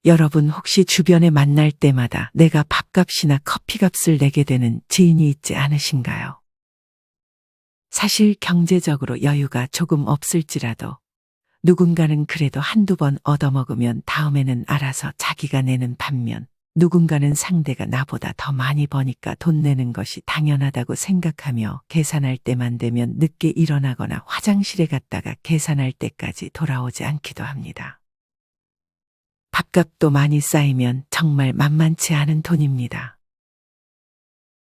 여러분 혹시 주변에 만날 때마다 내가 밥값이나 커피값을 내게 되는 지인이 있지 않으신가요? 사실 경제적으로 여유가 조금 없을지라도 누군가는 그래도 한두 번 얻어먹으면 다음에는 알아서 자기가 내는 반면 누군가는 상대가 나보다 더 많이 버니까 돈 내는 것이 당연하다고 생각하며 계산할 때만 되면 늦게 일어나거나 화장실에 갔다가 계산할 때까지 돌아오지 않기도 합니다. 밥값도 많이 쌓이면 정말 만만치 않은 돈입니다.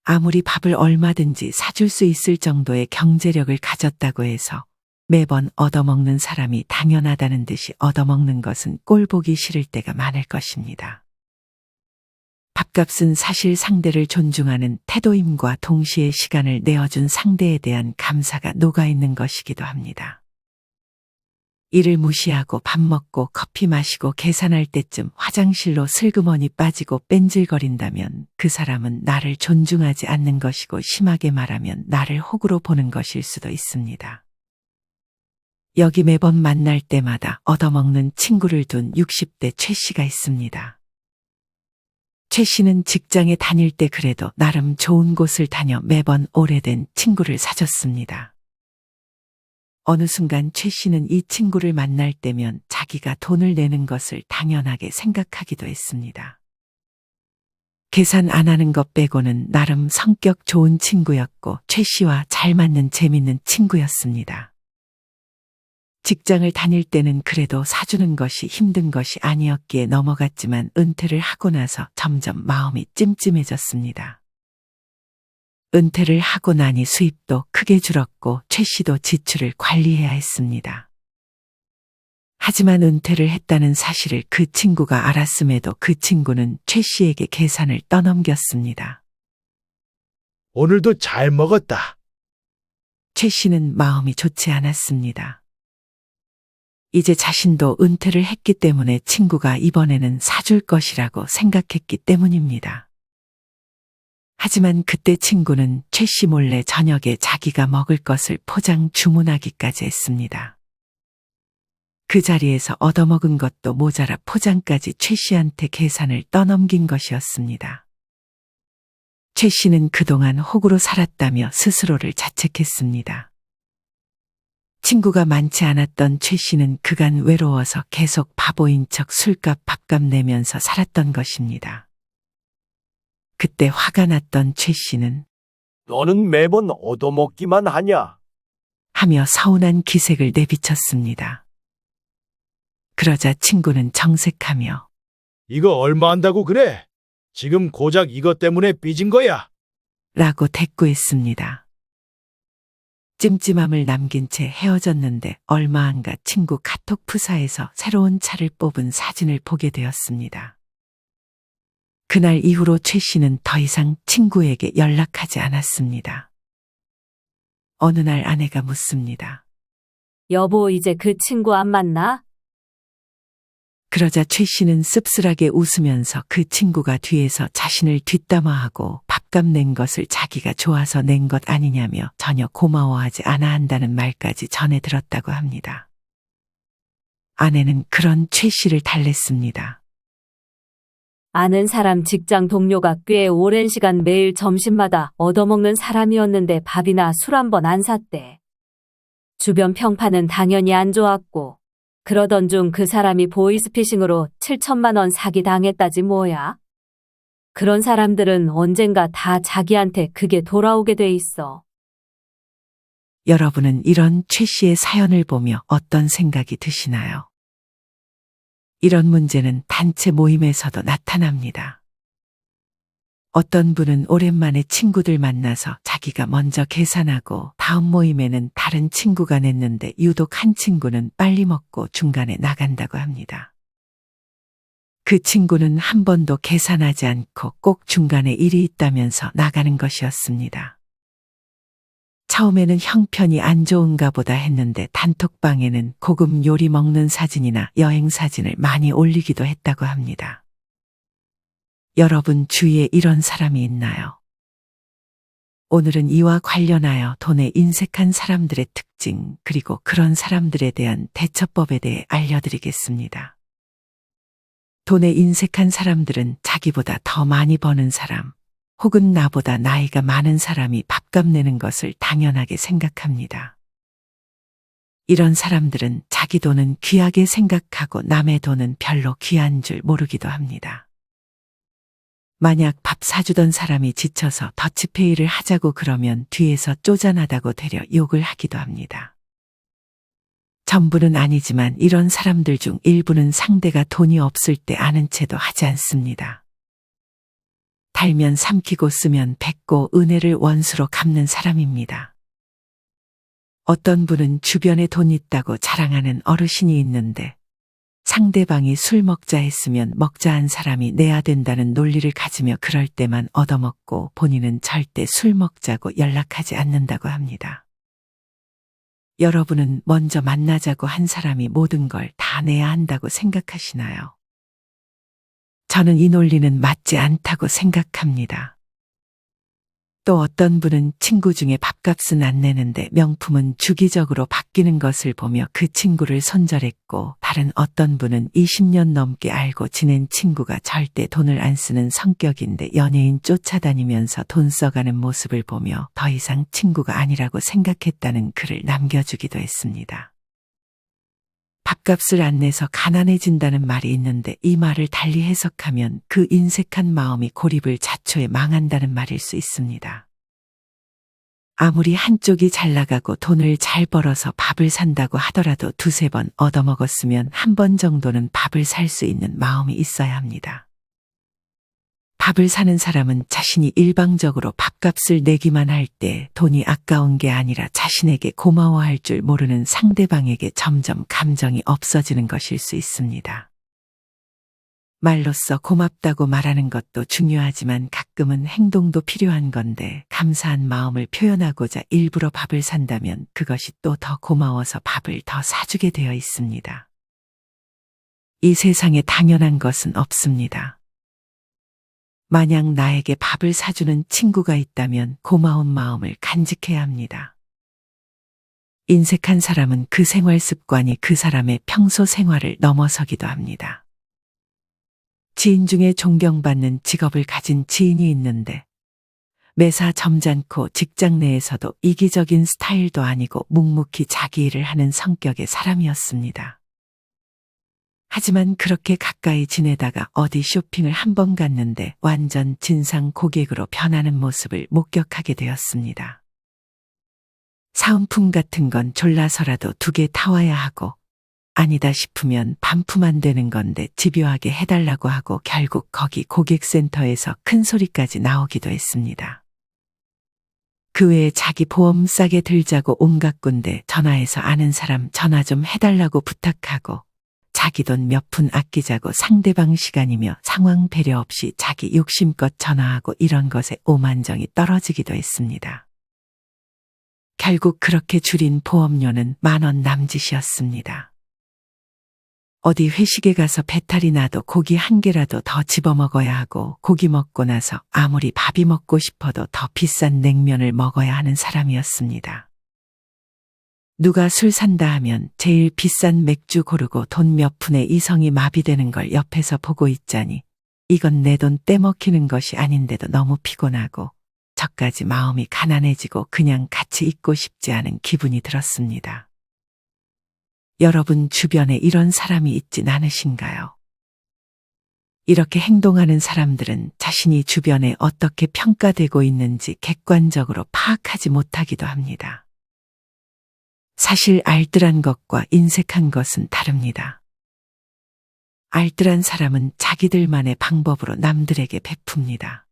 아무리 밥을 얼마든지 사줄 수 있을 정도의 경제력을 가졌다고 해서 매번 얻어먹는 사람이 당연하다는 듯이 얻어먹는 것은 꼴보기 싫을 때가 많을 것입니다. 밥값은 사실 상대를 존중하는 태도임과 동시에 시간을 내어준 상대에 대한 감사가 녹아있는 것이기도 합니다. 일을 무시하고 밥 먹고 커피 마시고 계산할 때쯤 화장실로 슬그머니 빠지고 뺀질거린다면 그 사람은 나를 존중하지 않는 것이고 심하게 말하면 나를 호구로 보는 것일 수도 있습니다. 여기 매번 만날 때마다 얻어먹는 친구를 둔 60대 최 씨가 있습니다. 최 씨는 직장에 다닐 때 그래도 나름 좋은 곳을 다녀 매번 오래된 친구를 사줬습니다. 어느 순간 최 씨는 이 친구를 만날 때면 자기가 돈을 내는 것을 당연하게 생각하기도 했습니다. 계산 안 하는 것 빼고는 나름 성격 좋은 친구였고 최 씨와 잘 맞는 재밌는 친구였습니다. 직장을 다닐 때는 그래도 사주는 것이 힘든 것이 아니었기에 넘어갔지만 은퇴를 하고 나서 점점 마음이 찜찜해졌습니다. 은퇴를 하고 나니 수입도 크게 줄었고 최 씨도 지출을 관리해야 했습니다. 하지만 은퇴를 했다는 사실을 그 친구가 알았음에도 그 친구는 최 씨에게 계산을 떠넘겼습니다. 오늘도 잘 먹었다. 최 씨는 마음이 좋지 않았습니다. 이제 자신도 은퇴를 했기 때문에 친구가 이번에는 사줄 것이라고 생각했기 때문입니다. 하지만 그때 친구는 최 씨 몰래 저녁에 자기가 먹을 것을 포장 주문하기까지 했습니다. 그 자리에서 얻어먹은 것도 모자라 포장까지 최 씨한테 계산을 떠넘긴 것이었습니다. 최 씨는 그동안 호구로 살았다며 스스로를 자책했습니다. 친구가 많지 않았던 최 씨는 그간 외로워서 계속 바보인 척 술값 밥값 내면서 살았던 것입니다. 그때 화가 났던 최 씨는 너는 매번 얻어먹기만 하냐? 하며 서운한 기색을 내비쳤습니다. 그러자 친구는 정색하며 이거 얼마 한다고 그래? 지금 고작 이것 때문에 삐진 거야. 라고 대꾸했습니다. 찜찜함을 남긴 채 헤어졌는데 얼마 안가 친구 카톡 프사에서 새로운 차를 뽑은 사진을 보게 되었습니다. 그날 이후로 최 씨는 더 이상 친구에게 연락하지 않았습니다. 어느 날 아내가 묻습니다. 여보, 이제 그 친구 안 만나? 그러자 최 씨는 씁쓸하게 웃으면서 그 친구가 뒤에서 자신을 뒷담화하고 밥값 낸 것을 자기가 좋아서 낸 것 아니냐며 전혀 고마워하지 않아 한다는 말까지 전해 들었다고 합니다. 아내는 그런 최 씨를 달랬습니다. 아는 사람 직장 동료가 꽤 오랜 시간 매일 점심마다 얻어먹는 사람이었는데 밥이나 술 한 번 안 샀대. 주변 평판은 당연히 안 좋았고 그러던 중 그 사람이 보이스피싱으로 7천만 원 사기 당했다지 뭐야. 그런 사람들은 언젠가 다 자기한테 그게 돌아오게 돼 있어. 여러분은 이런 최 씨의 사연을 보며 어떤 생각이 드시나요? 이런 문제는 단체 모임에서도 나타납니다. 어떤 분은 오랜만에 친구들 만나서 자기가 먼저 계산하고 다음 모임에는 다른 친구가 냈는데 유독 한 친구는 빨리 먹고 중간에 나간다고 합니다. 그 친구는 한 번도 계산하지 않고 꼭 중간에 일이 있다면서 나가는 것이었습니다. 처음에는 형편이 안 좋은가 보다 했는데 단톡방에는 고급 요리 먹는 사진이나 여행 사진을 많이 올리기도 했다고 합니다. 여러분 주위에 이런 사람이 있나요? 오늘은 이와 관련하여 돈에 인색한 사람들의 특징 그리고 그런 사람들에 대한 대처법에 대해 알려드리겠습니다. 돈에 인색한 사람들은 자기보다 더 많이 버는 사람, 혹은 나보다 나이가 많은 사람이 밥값 내는 것을 당연하게 생각합니다. 이런 사람들은 자기 돈은 귀하게 생각하고 남의 돈은 별로 귀한 줄 모르기도 합니다. 만약 밥 사주던 사람이 지쳐서 더치페이를 하자고 그러면 뒤에서 쪼잔하다고 되려 욕을 하기도 합니다. 전부는 아니지만 이런 사람들 중 일부는 상대가 돈이 없을 때 아는 체도 하지 않습니다. 달면 삼키고 쓰면 뱉고 은혜를 원수로 갚는 사람입니다. 어떤 분은 주변에 돈 있다고 자랑하는 어르신이 있는데 상대방이 술 먹자 했으면 먹자 한 사람이 내야 된다는 논리를 가지며 그럴 때만 얻어먹고 본인은 절대 술 먹자고 연락하지 않는다고 합니다. 여러분은 먼저 만나자고 한 사람이 모든 걸 다 내야 한다고 생각하시나요? 저는 이 논리는 맞지 않다고 생각합니다. 또 어떤 분은 친구 중에 밥값은 안 내는데 명품은 주기적으로 바뀌는 것을 보며 그 친구를 손절했고, 다른 어떤 분은 20년 넘게 알고 지낸 친구가 절대 돈을 안 쓰는 성격인데 연예인 쫓아다니면서 돈 써가는 모습을 보며 더 이상 친구가 아니라고 생각했다는 글을 남겨주기도 했습니다. 밥값을 안 내서 가난해진다는 말이 있는데 이 말을 달리 해석하면 그 인색한 마음이 고립을 자초해 망한다는 말일 수 있습니다. 아무리 한쪽이 잘 나가고 돈을 잘 벌어서 밥을 산다고 하더라도 두세 번 얻어먹었으면 한 번 정도는 밥을 살 수 있는 마음이 있어야 합니다. 밥을 사는 사람은 자신이 일방적으로 밥값을 내기만 할 때 돈이 아까운 게 아니라 자신에게 고마워할 줄 모르는 상대방에게 점점 감정이 없어지는 것일 수 있습니다. 말로써 고맙다고 말하는 것도 중요하지만 가끔은 행동도 필요한 건데 감사한 마음을 표현하고자 일부러 밥을 산다면 그것이 또 더 고마워서 밥을 더 사주게 되어 있습니다. 이 세상에 당연한 것은 없습니다. 만약 나에게 밥을 사주는 친구가 있다면 고마운 마음을 간직해야 합니다. 인색한 사람은 그 생활 습관이 그 사람의 평소 생활을 넘어서기도 합니다. 지인 중에 존경받는 직업을 가진 지인이 있는데 매사 점잖고 직장 내에서도 이기적인 스타일도 아니고 묵묵히 자기 일을 하는 성격의 사람이었습니다. 하지만 그렇게 가까이 지내다가 어디 쇼핑을 한 번 갔는데 완전 진상 고객으로 변하는 모습을 목격하게 되었습니다. 사은품 같은 건 졸라서라도 2개 타와야 하고 아니다 싶으면 반품 안 되는 건데 집요하게 해달라고 하고 결국 거기 고객센터에서 큰 소리까지 나오기도 했습니다. 그 외에 자기 보험 싸게 들자고 온갖 군데 전화해서 아는 사람 전화 좀 해달라고 부탁하고 자기 돈 몇 푼 아끼자고 상대방 시간이며 상황 배려 없이 자기 욕심껏 전화하고 이런 것에 오만정이 떨어지기도 했습니다. 결국 그렇게 줄인 보험료는 10,000원 남짓이었습니다. 어디 회식에 가서 배탈이 나도 고기 1개라도 더 집어먹어야 하고 고기 먹고 나서 아무리 밥이 먹고 싶어도 더 비싼 냉면을 먹어야 하는 사람이었습니다. 누가 술 산다 하면 제일 비싼 맥주 고르고 돈 몇 푼에 이성이 마비되는 걸 옆에서 보고 있자니 이건 내 돈 떼먹히는 것이 아닌데도 너무 피곤하고 저까지 마음이 가난해지고 그냥 같이 있고 싶지 않은 기분이 들었습니다. 여러분 주변에 이런 사람이 있진 않으신가요? 이렇게 행동하는 사람들은 자신이 주변에 어떻게 평가되고 있는지 객관적으로 파악하지 못하기도 합니다. 사실 알뜰한 것과 인색한 것은 다릅니다. 알뜰한 사람은 자기들만의 방법으로 남들에게 베풉니다.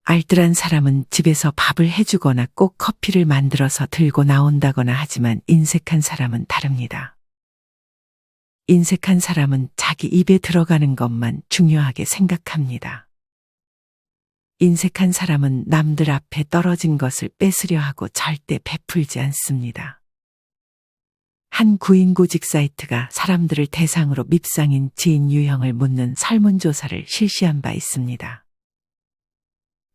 알뜰한 사람은 집에서 밥을 해주거나 꼭 커피를 만들어서 들고 나온다거나 하지만 인색한 사람은 다릅니다. 인색한 사람은 자기 입에 들어가는 것만 중요하게 생각합니다. 인색한 사람은 남들 앞에 떨어진 것을 뺏으려 하고 절대 베풀지 않습니다. 한 구인구직 사이트가 사람들을 대상으로 밉상인 지인 유형을 묻는 설문조사를 실시한 바 있습니다.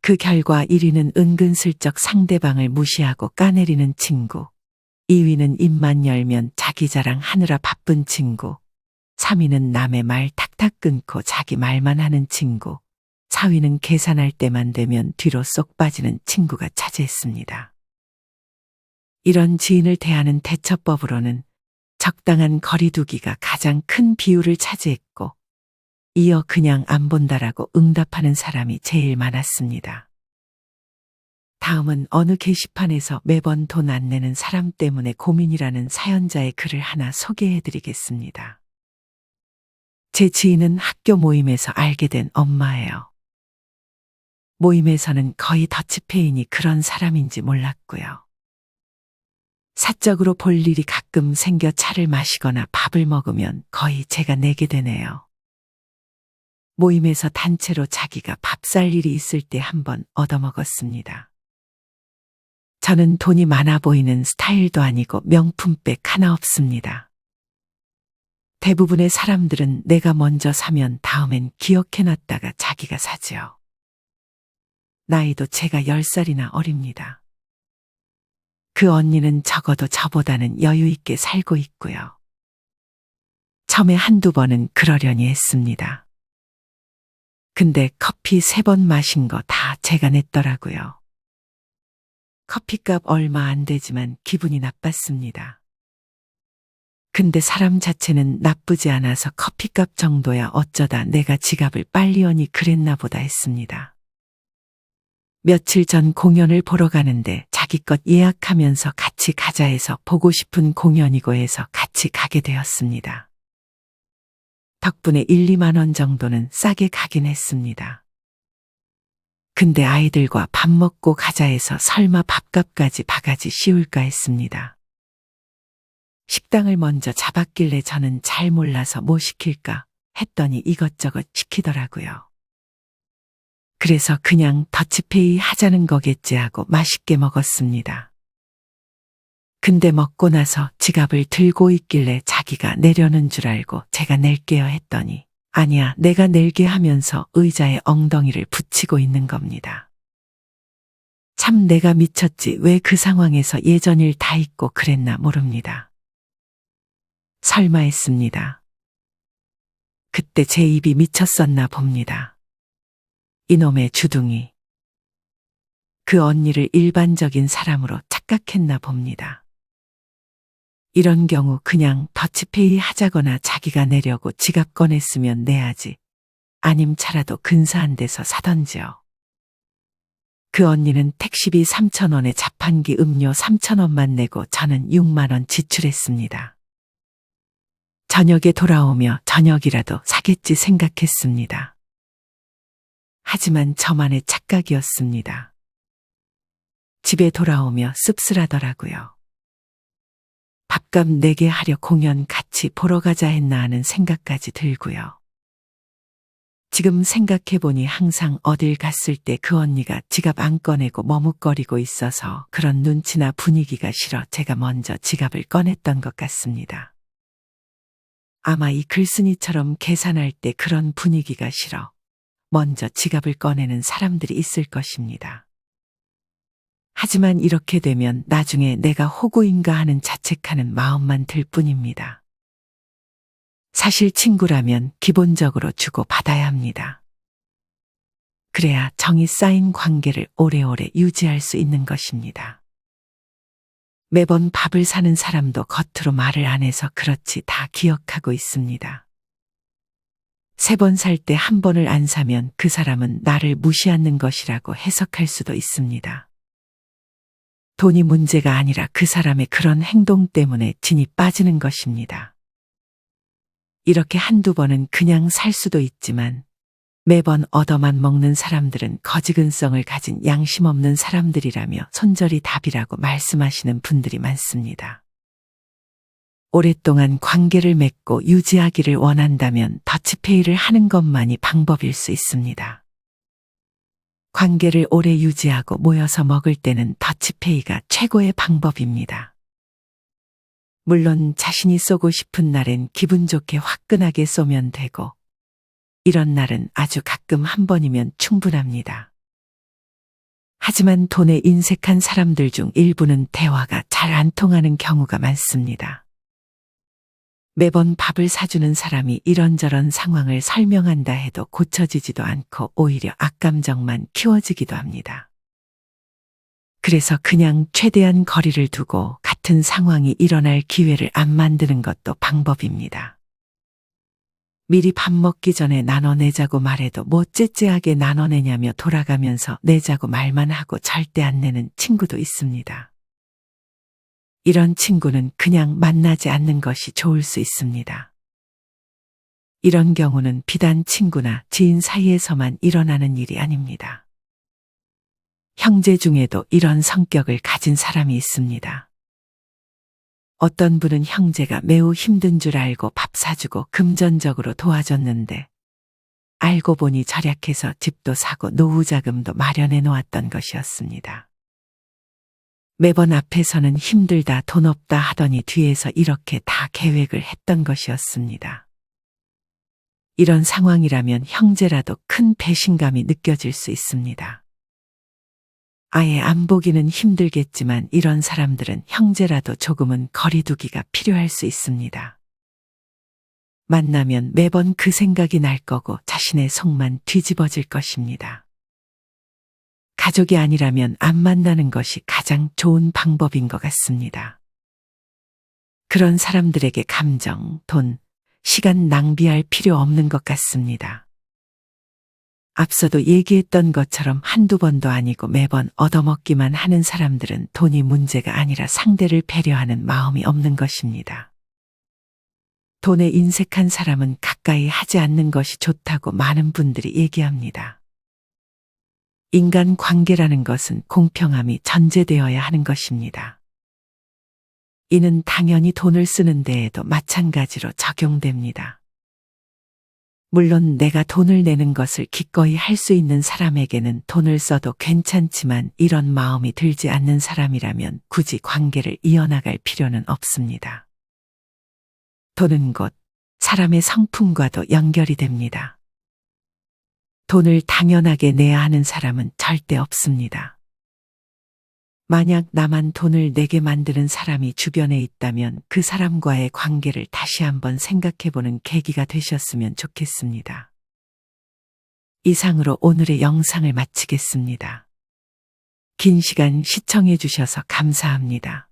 그 결과 1위는 은근슬쩍 상대방을 무시하고 까내리는 친구, 2위는 입만 열면 자기 자랑 하느라 바쁜 친구, 3위는 남의 말 탁탁 끊고 자기 말만 하는 친구, 4위는 계산할 때만 되면 뒤로 쏙 빠지는 친구가 차지했습니다. 이런 지인을 대하는 대처법으로는 적당한 거리두기가 가장 큰 비율을 차지했고, 이어 그냥 안 본다라고 응답하는 사람이 제일 많았습니다. 다음은 어느 게시판에서 매번 돈 안 내는 사람 때문에 고민이라는 사연자의 글을 하나 소개해드리겠습니다. 제 지인은 학교 모임에서 알게 된 엄마예요. 모임에서는 거의 더치페인이 그런 사람인지 몰랐고요. 사적으로 볼 일이 가끔 생겨 차를 마시거나 밥을 먹으면 거의 제가 내게 되네요. 모임에서 단체로 자기가 밥 살 일이 있을 때 한번 얻어먹었습니다. 저는 돈이 많아 보이는 스타일도 아니고 명품백 하나 없습니다. 대부분의 사람들은 내가 먼저 사면 다음엔 기억해놨다가 자기가 사지요. 나이도 제가 10살이나 어립니다. 그 언니는 적어도 저보다는 여유 있게 살고 있고요. 처음에 한두 번은 그러려니 했습니다. 근데 커피 3번 마신 거 다 제가 냈더라고요. 커피값 얼마 안 되지만 기분이 나빴습니다. 근데 사람 자체는 나쁘지 않아서 커피값 정도야 어쩌다 내가 지갑을 빨리 여니 그랬나 보다 했습니다. 며칠 전 공연을 보러 가는데 자기 것 예약하면서 같이 가자 해서 보고 싶은 공연이고 해서 같이 가게 되었습니다. 덕분에 1, 2만 원 정도는 싸게 가긴 했습니다. 근데 아이들과 밥 먹고 가자 해서 설마 밥값까지 바가지 씌울까 했습니다. 식당을 먼저 잡았길래 저는 잘 몰라서 뭐 시킬까 했더니 이것저것 시키더라고요. 그래서 그냥 더치페이 하자는 거겠지 하고 맛있게 먹었습니다. 근데 먹고 나서 지갑을 들고 있길래 자기가 내려는 줄 알고 제가 낼게요 했더니 아니야 내가 낼게 하면서 의자에 엉덩이를 붙이고 있는 겁니다. 참 내가 미쳤지 왜 그 상황에서 예전 일 다 잊고 그랬나 모릅니다. 설마 했습니다. 그때 제 입이 미쳤었나 봅니다. 이놈의 주둥이. 그 언니를 일반적인 사람으로 착각했나 봅니다. 이런 경우 그냥 더치페이 하자거나 자기가 내려고 지갑 꺼냈으면 내야지. 아님 차라도 근사한 데서 사던지요. 그 언니는 택시비 3,000원에 자판기 음료 3,000원만 내고 저는 6만 원 지출했습니다. 저녁에 돌아오며 저녁이라도 사겠지 생각했습니다. 하지만 저만의 착각이었습니다. 집에 돌아오며 씁쓸하더라고요. 밥값 내게 하려 공연 같이 보러 가자 했나 하는 생각까지 들고요. 지금 생각해보니 항상 어딜 갔을 때 그 언니가 지갑 안 꺼내고 머뭇거리고 있어서 그런 눈치나 분위기가 싫어 제가 먼저 지갑을 꺼냈던 것 같습니다. 아마 이 글쓴이처럼 계산할 때 그런 분위기가 싫어 먼저 지갑을 꺼내는 사람들이 있을 것입니다. 하지만 이렇게 되면 나중에 내가 호구인가 하는 자책하는 마음만 들 뿐입니다. 사실 친구라면 기본적으로 주고 받아야 합니다. 그래야 정이 쌓인 관계를 오래오래 유지할 수 있는 것입니다. 매번 밥을 사는 사람도 겉으로 말을 안 해서 그렇지 다 기억하고 있습니다. 3번 살 때 1번을 안 사면 그 사람은 나를 무시하는 것이라고 해석할 수도 있습니다. 돈이 문제가 아니라 그 사람의 그런 행동 때문에 진이 빠지는 것입니다. 이렇게 한두 번은 그냥 살 수도 있지만 매번 얻어만 먹는 사람들은 거지근성을 가진 양심 없는 사람들이라며 손절이 답이라고 말씀하시는 분들이 많습니다. 오랫동안 관계를 맺고 유지하기를 원한다면 더치페이를 하는 것만이 방법일 수 있습니다. 관계를 오래 유지하고 모여서 먹을 때는 더치페이가 최고의 방법입니다. 물론 자신이 쏘고 싶은 날엔 기분 좋게 화끈하게 쏘면 되고 이런 날은 아주 가끔 한 번이면 충분합니다. 하지만 돈에 인색한 사람들 중 일부는 대화가 잘 안 통하는 경우가 많습니다. 매번 밥을 사주는 사람이 이런저런 상황을 설명한다 해도 고쳐지지도 않고 오히려 악감정만 키워지기도 합니다. 그래서 그냥 최대한 거리를 두고 같은 상황이 일어날 기회를 안 만드는 것도 방법입니다. 미리 밥 먹기 전에 나눠내자고 말해도 뭐 째째하게 나눠내냐며 돌아가면서 내자고 말만 하고 절대 안 내는 친구도 있습니다. 이런 친구는 그냥 만나지 않는 것이 좋을 수 있습니다. 이런 경우는 비단 친구나 지인 사이에서만 일어나는 일이 아닙니다. 형제 중에도 이런 성격을 가진 사람이 있습니다. 어떤 분은 형제가 매우 힘든 줄 알고 밥 사주고 금전적으로 도와줬는데 알고 보니 절약해서 집도 사고 노후 자금도 마련해 놓았던 것이었습니다. 매번 앞에서는 힘들다 돈 없다 하더니 뒤에서 이렇게 다 계획을 했던 것이었습니다. 이런 상황이라면 형제라도 큰 배신감이 느껴질 수 있습니다. 아예 안 보기는 힘들겠지만 이런 사람들은 형제라도 조금은 거리두기가 필요할 수 있습니다. 만나면 매번 그 생각이 날 거고 자신의 속만 뒤집어질 것입니다. 가족이 아니라면 안 만나는 것이 가장 좋은 방법인 것 같습니다. 그런 사람들에게 감정, 돈, 시간 낭비할 필요 없는 것 같습니다. 앞서도 얘기했던 것처럼 한두 번도 아니고 매번 얻어먹기만 하는 사람들은 돈이 문제가 아니라 상대를 배려하는 마음이 없는 것입니다. 돈에 인색한 사람은 가까이 하지 않는 것이 좋다고 많은 분들이 얘기합니다. 인간 관계라는 것은 공평함이 전제되어야 하는 것입니다. 이는 당연히 돈을 쓰는 데에도 마찬가지로 적용됩니다. 물론 내가 돈을 내는 것을 기꺼이 할 수 있는 사람에게는 돈을 써도 괜찮지만 이런 마음이 들지 않는 사람이라면 굳이 관계를 이어나갈 필요는 없습니다. 돈은 곧 사람의 성품과도 연결이 됩니다. 돈을 당연하게 내야 하는 사람은 절대 없습니다. 만약 나만 돈을 내게 만드는 사람이 주변에 있다면 그 사람과의 관계를 다시 한번 생각해보는 계기가 되셨으면 좋겠습니다. 이상으로 오늘의 영상을 마치겠습니다. 긴 시간 시청해 주셔서 감사합니다.